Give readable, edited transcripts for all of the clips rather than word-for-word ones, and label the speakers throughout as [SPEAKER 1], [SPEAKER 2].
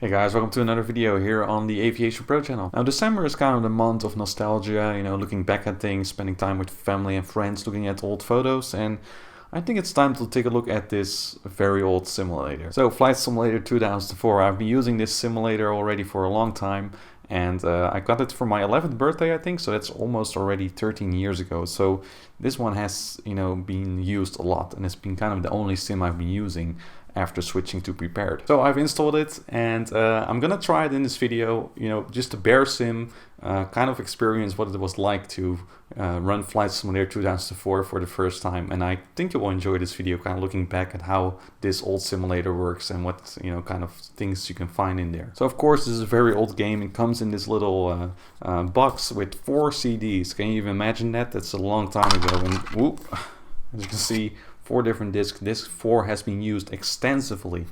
[SPEAKER 1] Hey guys, welcome to another video here on the AviationPro channel. Now December is kind of the month of nostalgia, you know, looking back at things, spending time with family and friends, looking at old photos, and I think it's time to take a look at this very old simulator. So Flight Simulator 2004, I've been using this simulator already for a long time, and I got it for my 11th birthday, I think, so that's almost already 13 years ago. So this one has, you know, been used a lot, and it's been kind of the only sim I've been using after switching to prepared. So I've installed it, and I'm gonna try it in this video, you know, just to bear sim, kind of experience what it was like to run Flight Simulator 2004 for the first time. And I think you will enjoy this video, kind of looking back at how this old simulator works and what, you know, kind of things you can find in there. So of course this is a very old game. It comes in this little box with 4 CDs. Can you even imagine that? That's a long time ago. And whoop, as you can see, 4 different discs. Disc 4 has been used extensively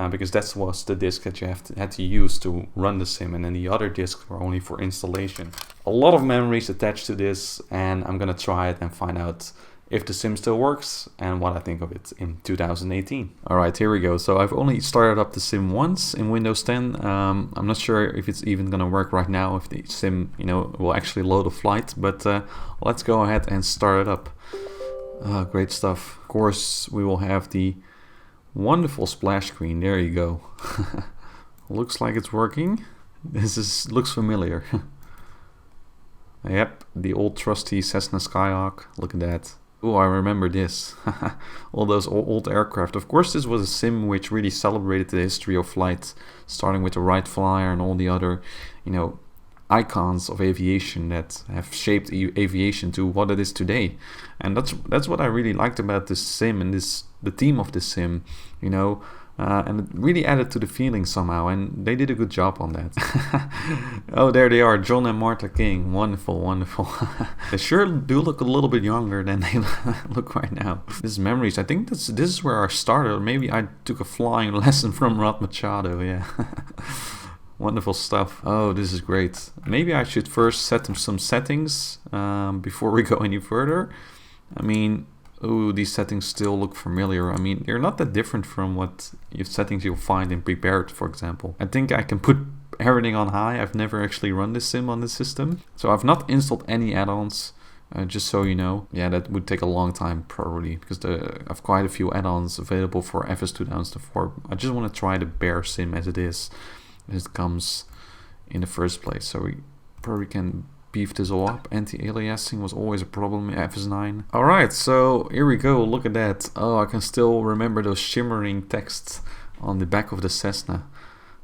[SPEAKER 1] because that was the disc that you had to use to run the sim, and then the other discs were only for installation. A lot of memories attached to this, and I'm gonna try it and find out if the sim still works and what I think of it in 2018. Alright, here we go. So I've only started up the sim once in Windows 10. I'm not sure if it's even gonna work right now, if the sim, you know, will actually load a flight, but let's go ahead and start it up. Great stuff. Of course, we will have the wonderful splash screen. There you go. Looks like it's working. Looks familiar. Yep, the old trusty Cessna Skyhawk. Look at that. Oh, I remember this. All those old aircraft. Of course, this was a sim which really celebrated the history of flight, starting with the Wright Flyer and all the other, you know, icons of aviation that have shaped aviation to what it is today. And that's what I really liked about this sim and the theme of this sim, you know, and it really added to the feeling somehow, and they did a good job on that. Oh, there they are, John and Martha King. Wonderful, wonderful. They sure do look a little bit younger than they look right now. This is memories. I think this is where I started, or maybe I took a flying lesson from Rod Machado. Yeah. Wonderful stuff. Oh, this is great. Maybe I should first set some settings before we go any further. I mean, ooh, these settings still look familiar. I mean, they're not that different from what settings you'll find in prepared, for example. I think I can put everything on high. I've never actually run this sim on this system, so I've not installed any add-ons. Just so you know, yeah, that would take a long time probably, because I have quite a few add-ons available for FS 2004. I just want to try the bare sim as it is. It comes in the first place, so we probably can beef this all up. Anti-aliasing was always a problem in FS9. Alright, so here we go. Look at that. Oh, I can still remember those shimmering texts on the back of the Cessna.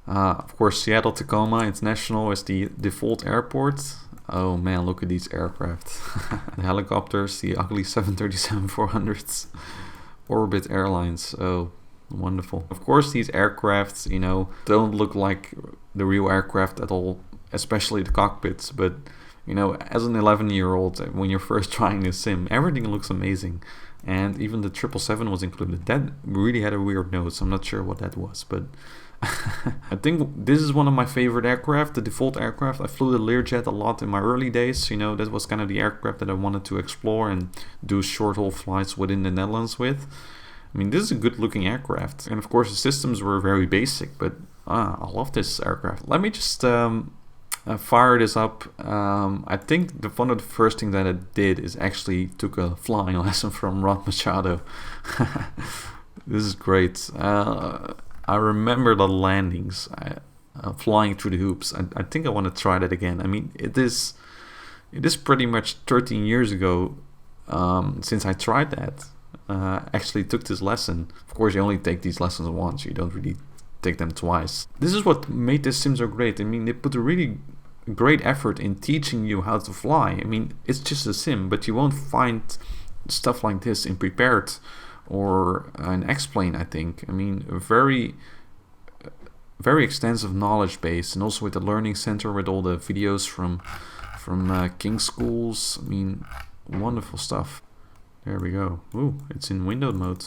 [SPEAKER 1] Of course, Seattle Tacoma International is the default airport. Oh man, look at these aircraft. The helicopters, the ugly 737-400s. Orbit Airlines. Oh, wonderful. Of course, these aircrafts, you know, don't look like the real aircraft at all, especially the cockpits, but you know, as an 11-year-old, when you're first trying this sim, everything looks amazing. And even the 777 was included. That really had a weird nose. I'm not sure what that was, but I think this is one of my favorite aircraft, the default aircraft. I flew the Learjet a lot in my early days. You know, that was kind of the aircraft that I wanted to explore and do short-haul flights within the Netherlands with. I mean, this is a good looking aircraft, and of course the systems were very basic, but I love this aircraft. Let me just fire this up. I think one of the first things that I did is actually took a flying lesson from Rod Machado. This is great. I remember the landings, flying through the hoops. I think I want to try that again. I mean, it is pretty much 13 years ago since I tried that. Actually took this lesson. Of course, you only take these lessons once, you don't really take them twice. This is what made this sim so great. I mean, they put a really great effort in teaching you how to fly. I mean, it's just a sim, but you won't find stuff like this in prepared or in X-Plane, I think. I mean, a very extensive knowledge base, and also with the learning center with all the videos from King schools. I mean, wonderful stuff. There we go. Ooh, it's in windowed mode.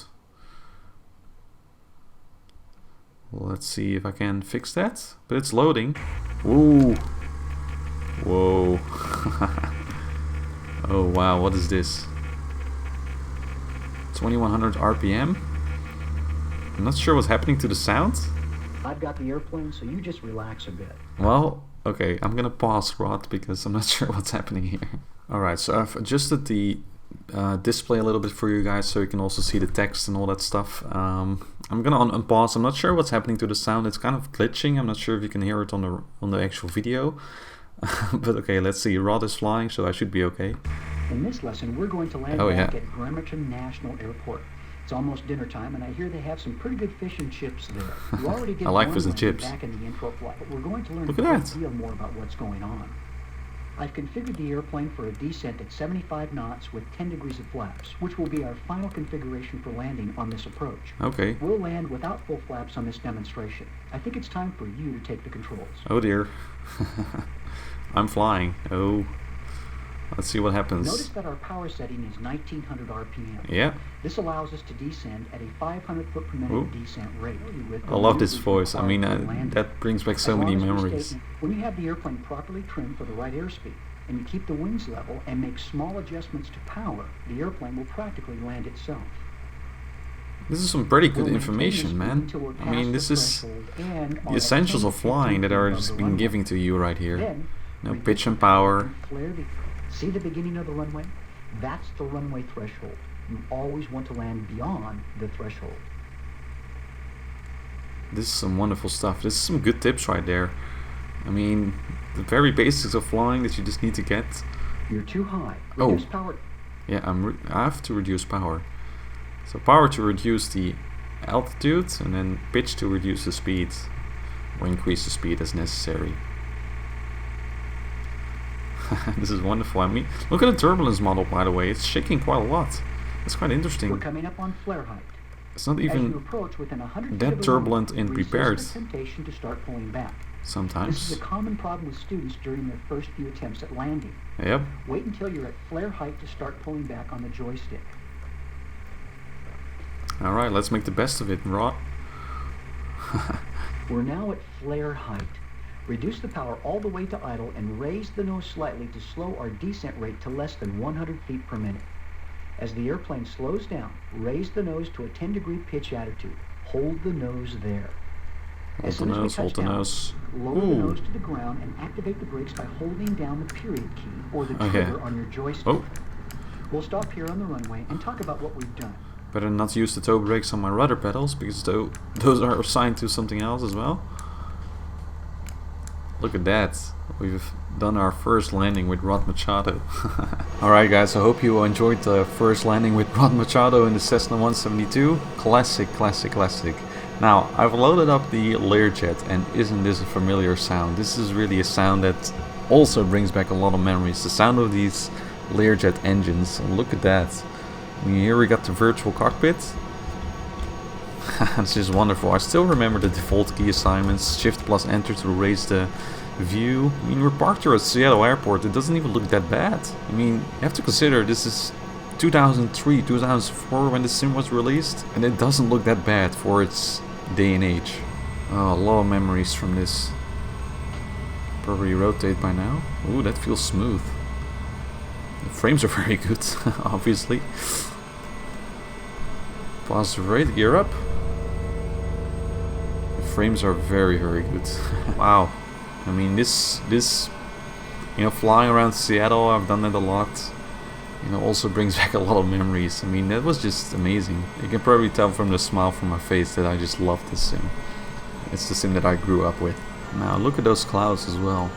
[SPEAKER 1] Well, let's see if I can fix that. But it's loading. Ooh. Whoa. Oh wow, what is this? 2100 RPM? I'm not sure what's happening to the sound.
[SPEAKER 2] I've got the airplane, so you just relax a bit.
[SPEAKER 1] Well, okay, I'm gonna pause, Rod, because I'm not sure what's happening here. Alright, so I've adjusted the display a little bit for you guys so you can also see the text and all that stuff. I'm gonna unpause. I'm not sure what's happening to the sound. It's kind of glitching. I'm not sure if you can hear it on the actual video. But okay, let's see. Rod is flying, so I should be okay.
[SPEAKER 2] In this lesson, we're going to land back at Bremerton National Airport. It's almost dinner time, and I hear they have some pretty good fish and chips there. You already get
[SPEAKER 1] I like fish and chips.
[SPEAKER 2] Back in the intro flight, but we're going to learn
[SPEAKER 1] a
[SPEAKER 2] great deal more about what's going on. I've configured the airplane for a descent at 75 knots with 10 degrees of flaps, which will be our final configuration for landing on this approach.
[SPEAKER 1] Okay.
[SPEAKER 2] We'll land without full flaps on this demonstration. I think it's time for you to take the controls.
[SPEAKER 1] Oh dear. I'm flying. Oh. Let's see what happens.
[SPEAKER 2] Notice that our power setting is 1900 RPM.
[SPEAKER 1] Yeah.
[SPEAKER 2] This allows us to descend at a 500 foot per minute descent rate.
[SPEAKER 1] I love this voice. I mean, that brings back so many memories.
[SPEAKER 2] When you have the airplane properly trimmed for the right airspeed, and you keep the wings level and make small adjustments to power, the airplane will practically land itself.
[SPEAKER 1] This is some pretty good information, man. I mean, this is the essentials of flying that are just being given to you right here. No pitch and power.
[SPEAKER 2] See the beginning of the runway? That's the runway threshold. You always want to land beyond the threshold.
[SPEAKER 1] This is some wonderful stuff. This is some good tips right there. I mean, the very basics of flying that you just need to get.
[SPEAKER 2] You're too high. Reduce power.
[SPEAKER 1] Yeah, I have to reduce power. So power to reduce the altitude, and then pitch to reduce the speed, or increase the speed as necessary. This is wonderful. I mean, look at the turbulence model, by the way. It's shaking quite a lot. It's quite interesting.
[SPEAKER 2] We're coming up on flare height.
[SPEAKER 1] It's not even that turbulent and prepared.
[SPEAKER 2] Temptation to start pulling back.
[SPEAKER 1] Sometimes.
[SPEAKER 2] This is a common problem with students during their first few attempts at landing.
[SPEAKER 1] Yep.
[SPEAKER 2] Wait until you're at flare height to start pulling back on the joystick.
[SPEAKER 1] Alright, let's make the best of it, Rod.
[SPEAKER 2] We're now at flare height. Reduce the power all the way to idle and raise the nose slightly to slow our descent rate to less than 100 feet per minute. As the airplane slows down, raise the nose to a 10-degree pitch attitude. Hold the nose there. As soon as we touch down, lower the nose to the ground and activate the brakes by holding down the period key or the trigger on your joystick. We'll stop here on the runway and talk about what we've done.
[SPEAKER 1] Better not use the toe brakes on my rudder pedals, because those are assigned to something else as well. Look at that. We've done our first landing with Rod Machado. Alright guys, I hope you enjoyed the first landing with Rod Machado in the Cessna 172. Classic, classic, classic. Now, I've loaded up the Learjet, and isn't this a familiar sound? This is really a sound that also brings back a lot of memories. The sound of these Learjet engines. Look at that. I mean, here we got the virtual cockpit. It's just wonderful. I still remember the default key assignments. Shift plus enter to raise the view. I mean, we're parked here at Seattle Airport. It doesn't even look that bad. I mean, you have to consider this is 2003, 2004 when the sim was released, and it doesn't look that bad for its day and age. Oh, a lot of memories from this. Probably rotate by now. Ooh, that feels smooth. The frames are very good, obviously. Positive rate, gear up. The frames are very, very good. Wow. I mean, this, you know, flying around Seattle, I've done that a lot. You know, also brings back a lot of memories. I mean, that was just amazing. You can probably tell from the smile from my face that I just love this sim. It's the sim that I grew up with. Now, look at those clouds as well.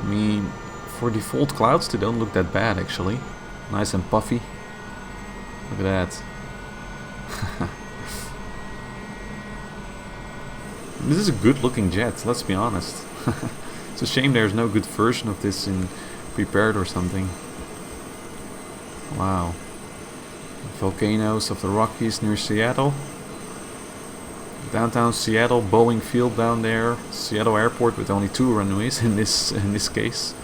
[SPEAKER 1] I mean, for default clouds, they don't look that bad, actually. Nice and puffy. Look at that. This is a good looking jet, let's be honest. It's a shame there's no good version of this in prepared or something. Wow. Volcanoes of the Rockies near Seattle. Downtown Seattle, Boeing Field down there. Seattle Airport with only 2 runways in this case.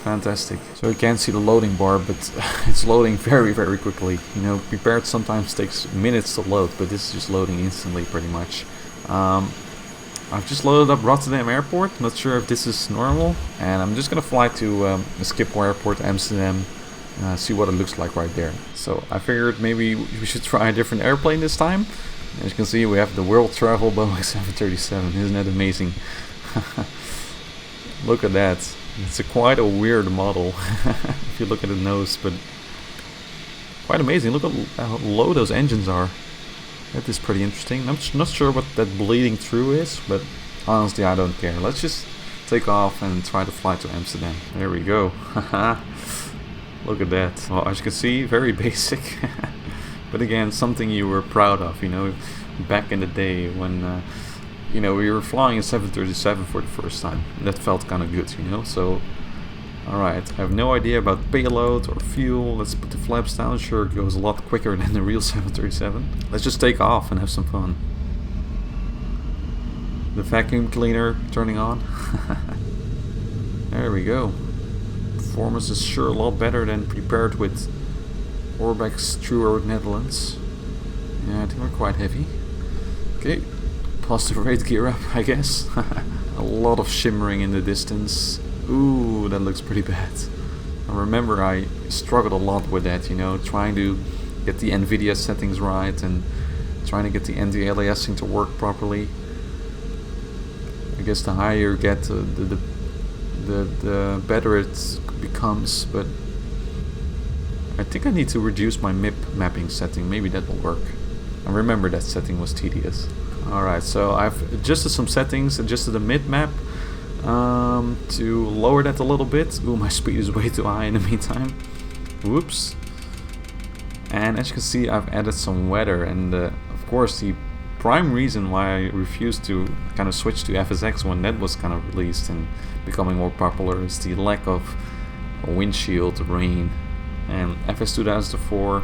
[SPEAKER 1] Fantastic. So you can't see the loading bar, but it's loading very, very quickly. You know, prepared sometimes takes minutes to load, but this is just loading instantly pretty much. I've just loaded up Rotterdam Airport. Not sure if this is normal, and I'm just gonna fly to Schiphol Airport, Amsterdam. See what it looks like right there. So I figured maybe we should try a different airplane this time. As you can see, we have the world travel Boeing 737. Isn't that amazing? Look at that. It's quite a weird model if you look at the nose, but quite amazing. Look at how low those engines are. That is pretty interesting. I'm not sure what that bleeding through is, but honestly I don't care. Let's just take off and try to fly to Amsterdam. There we go. Look at that. Well, as you can see, very basic. But again, something you were proud of, you know, back in the day when you know, we were flying a 737 for the first time. That felt kind of good, you know. So alright, I have no idea about payload or fuel. Let's put the flaps down. Sure, it goes a lot quicker than the real 737. Let's just take off and have some fun. The vacuum cleaner turning on. There we go. Performance is sure a lot better than prepared with Orbx Truer Netherlands. Yeah, I think we're quite heavy. Okay, positive rate gear up, I guess. A lot of shimmering in the distance. Ooh, that looks pretty bad. I remember I struggled a lot with that, you know, trying to get the NVIDIA settings right and trying to get the anti-aliasing to work properly. I guess the higher you get, the better it becomes, but I think I need to reduce my MIP mapping setting. Maybe that will work. I remember that setting was tedious. Alright, so I've adjusted some settings, adjusted the mid map to lower that a little bit. Ooh, my speed is way too high in the meantime. Whoops. And as you can see, I've added some weather, and of course the prime reason why I refused to kind of switch to FSX when that was kind of released and becoming more popular is the lack of windshield rain. And FS 2004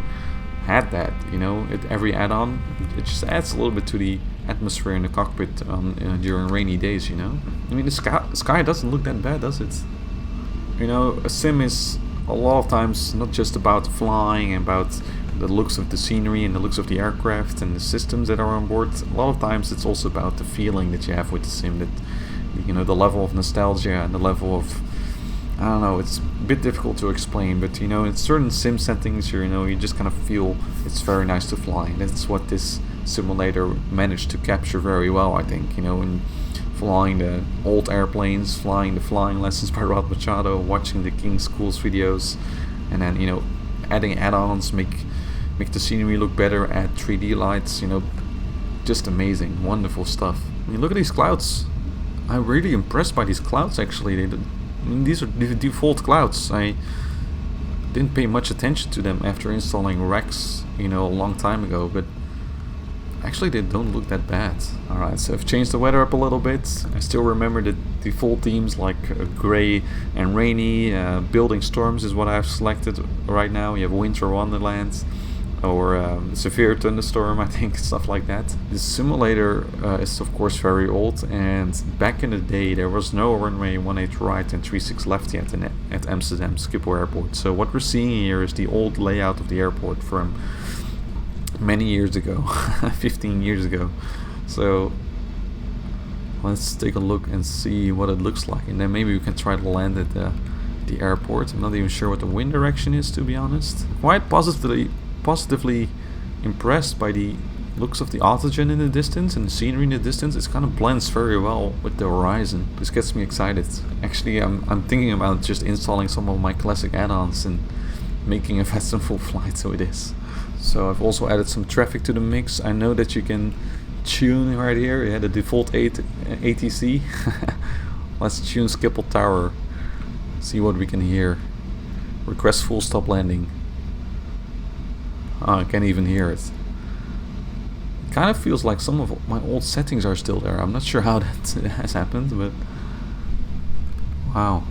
[SPEAKER 1] had that, you know, every add-on, it just adds a little bit to the atmosphere in the cockpit during rainy days, you know. I mean, the sky doesn't look that bad, does it? You know, a sim is a lot of times not just about flying and about the looks of the scenery and the looks of the aircraft and the systems that are on board. A lot of times it's also about the feeling that you have with the sim, that, you know, the level of nostalgia and the level of, I don't know, it's a bit difficult to explain, but you know, in certain sim settings, you know, you just kind of feel it's very nice to fly. And that's what this simulator managed to capture very well, I think. You know, in flying the old airplanes, flying the flying lessons by Rod Machado, watching the King Schools videos, and then, you know, adding add-ons, make the scenery look better, add 3D lights, you know, just amazing, wonderful stuff. I mean, look at these clouds. I'm really impressed by these clouds, actually. I mean, these are the default clouds. I didn't pay much attention to them after installing Rex, you know, a long time ago, but actually they don't look that bad. Alright, so I've changed the weather up a little bit. I still remember the default themes like grey and rainy. Building storms is what I've selected right now. You have winter wonderland or severe thunderstorm, I think, stuff like that. This simulator is of course very old, and back in the day there was no runway 18 right and 36 left yet at Amsterdam Schiphol Airport. So what we're seeing here is the old layout of the airport from many years ago, 15 years ago. So let's take a look and see what it looks like, and then maybe we can try to land at the airport. I'm not even sure what the wind direction is, to be honest. Quite positively impressed by the looks of the oxygen in the distance and the scenery in the distance. It kind of blends very well with the horizon. This gets me excited. Actually, I'm thinking about just installing some of my classic add-ons and making a VATSIM full flight, so it is. So I've also added some traffic to the mix. I know that you can tune right here. Yeah, the default ATC. Let's tune Schiphol Tower. See what we can hear. Request full stop landing. Oh, I can't even hear it. It kind of feels like some of my old settings are still there. I'm not sure how that has happened, but wow.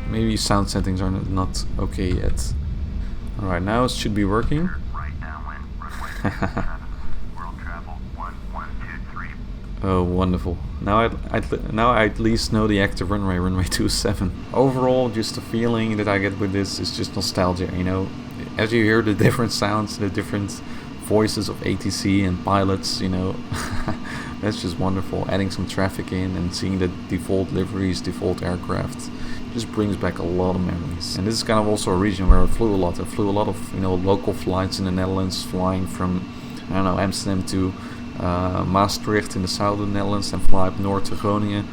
[SPEAKER 1] Maybe sound settings are not okay yet. Alright, now it should be working. Oh, wonderful. Now I at least know the active runway 27. Overall, just the feeling that I get with this is just nostalgia, you know. As you hear the different sounds, the different voices of ATC and pilots, you know, that's just wonderful. Adding some traffic in and seeing the default liveries, default aircraft, just brings back a lot of memories. And this is kind of also a region where I flew a lot. I flew a lot of, you know, local flights in the Netherlands, flying from I don't know, Amsterdam to Maastricht in the south of the Netherlands and fly up north to Groningen.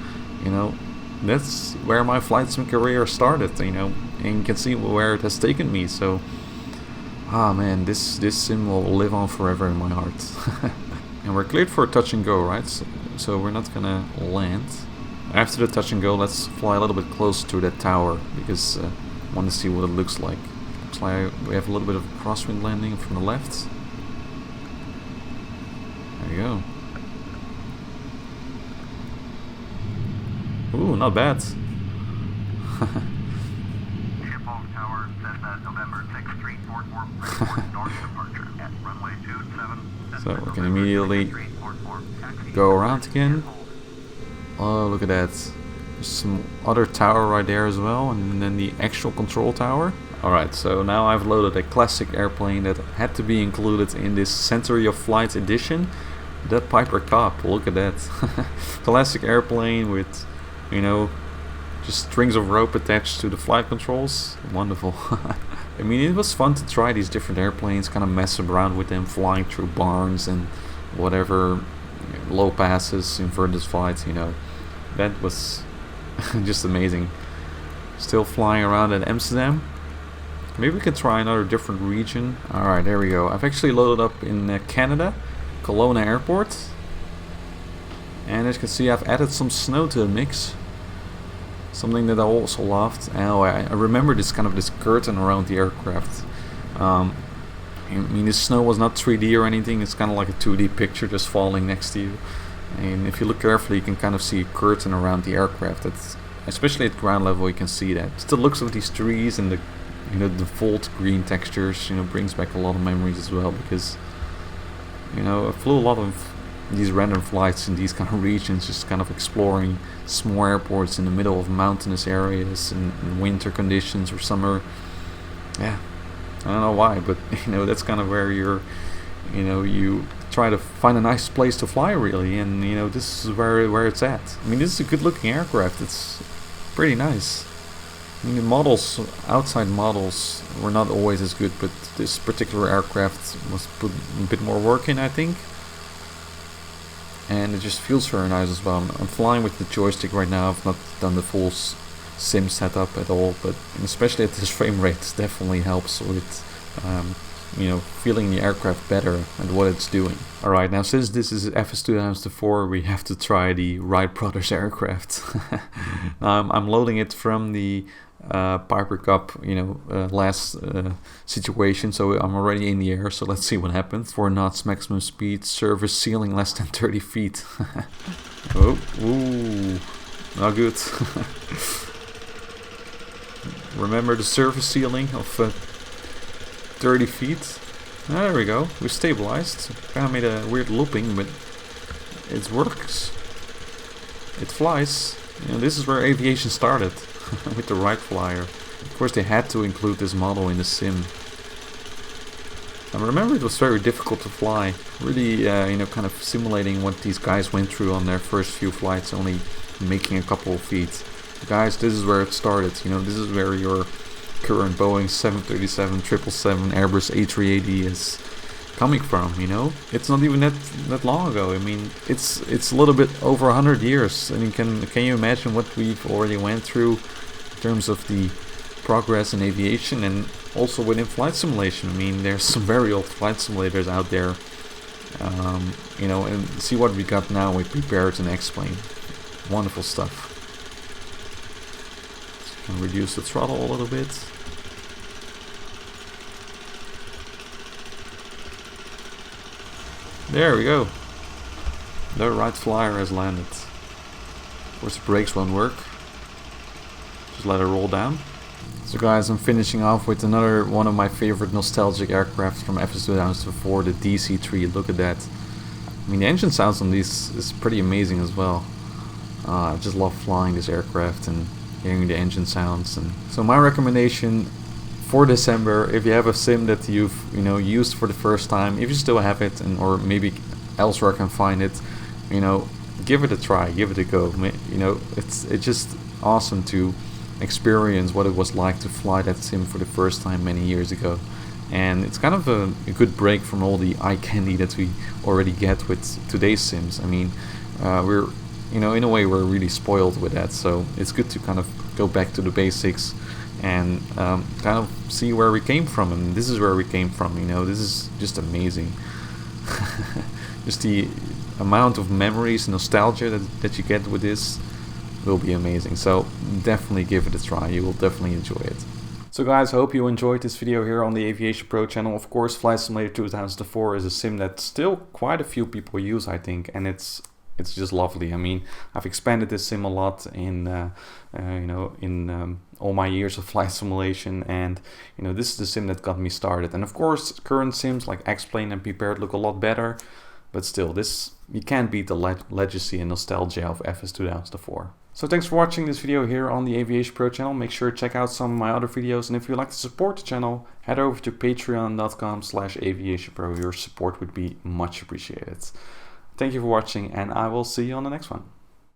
[SPEAKER 1] You know, that's where my flight sim career started, you know, and you can see where it has taken me. So, man, this sim will live on forever in my heart. And we're cleared for a touch and go, right? So we're not gonna land. After the touch and go, let's fly a little bit closer to that tower, because I want to see what it looks like. Looks like we have a little bit of a crosswind landing from the left. There you go. Ooh, not bad. So we can immediately go around again. Oh, look at that. There's some other tower right there as well, and then the actual control tower. Alright, so now I've loaded a classic airplane that had to be included in this Century of Flight edition. The Piper Cub, look at that. Classic airplane with, you know, just strings of rope attached to the flight controls. Wonderful. I mean, it was fun to try these different airplanes, kind of mess around with them, flying through barns and whatever, low passes, inverted flights, you know. That was just amazing. Still flying around at Amsterdam. Maybe we can try another different region. Alright, there we go. I've actually loaded up in Canada, Kelowna Airport. And as you can see, I've added some snow to the mix. Something that I also loved. Oh, I remember this kind of this curtain around the aircraft. I mean, the snow was not 3D or anything. It's kind of like a 2D picture just falling next to you. And if you look carefully, you can kind of see a curtain around the aircraft. That's, especially at ground level, you can see that. Just the looks of these trees and the, you know, the default green textures, you know, brings back a lot of memories as well. Because, you know, I flew a lot of these random flights in these kind of regions, just kind of exploring small airports in the middle of mountainous areas in winter conditions or summer. Yeah, I don't know why, but you know, that's kind of where you're, you know, you try to find a nice place to fly really, and you know, this is where it's at. I mean, this is a good looking aircraft. It's pretty nice. I mean, the models, outside models, were not always as good, but this particular aircraft must put a bit more work in, I think. And it just feels very nice as well. I'm flying with the joystick right now. I've not done the full sim setup at all, but especially at this frame rate, it definitely helps with you know, feeling the aircraft better and what it's doing. Alright, now since this is FS 2004, we have to try the Wright Brothers aircraft. I'm loading it from the Piper Cub, you know, last situation, so I'm already in the air, so let's see what happens. 4 knots maximum speed, surface ceiling less than 30 feet. Oh, ooh, not good. Remember the surface ceiling of 30 feet. There we go, we stabilized. Kind of made a weird looping, but it works. It flies. You know, this is where aviation started. With the Wright Flyer. Of course they had to include this model in the sim. I remember it was very difficult to fly. Really, you know, kind of simulating what these guys went through on their first few flights, only making a couple of feet. Guys, this is where it started. You know, this is where your current Boeing 737, 777, Airbus A380 is coming from, you know. It's not even that long ago. I mean, it's a little bit over 100 years. I mean, can you imagine what we've already went through in terms of the progress in aviation and also within flight simulation? I mean, there's some very old flight simulators out there, you know, and see what we got now with Prepared and X-Plane. Wonderful stuff. So can reduce the throttle a little bit. There we go. The Wright Flyer has landed. Of course the brakes won't work. Just let it roll down. So guys, I'm finishing off with another one of my favorite nostalgic aircraft from FS 2004, the DC-3. Look at that. I mean, the engine sounds on these is pretty amazing as well. I just love flying this aircraft and hearing the engine sounds. And so my recommendation for December, if you have a sim that you've used for the first time, if you still have it, and or maybe elsewhere can find it, you know, give it a try, give it a go. You know, it's just awesome to experience what it was like to fly that sim for the first time many years ago. and it's kind of a good break from all the eye candy that we already get with today's sims. I mean, we're, you know, in a way we're really spoiled with that, so it's good to kind of go back to the basics and kind of see where we came from. And this is where we came from, you know. This is just amazing. Just the amount of memories and nostalgia that you get with this will be amazing. So definitely give it a try, you will definitely enjoy it. So guys, I hope you enjoyed this video here on the AviationPro channel. Of course, Flight Simulator 2004 is a sim that still quite a few people use, I think, and it's just lovely. I mean, I've expanded this sim a lot in you know, in all my years of flight simulation, and you know, this is the sim that got me started. And of course, current sims like X-Plane and Prepared look a lot better, but still, this, you can't beat the legacy and nostalgia of FS 2004. So thanks for watching this video here on the AviationPro channel. Make sure to check out some of my other videos, and if you'd like to support the channel, head over to patreon.com/AviationPro. Your support would be much appreciated. Thank you for watching, and I will see you on the next one.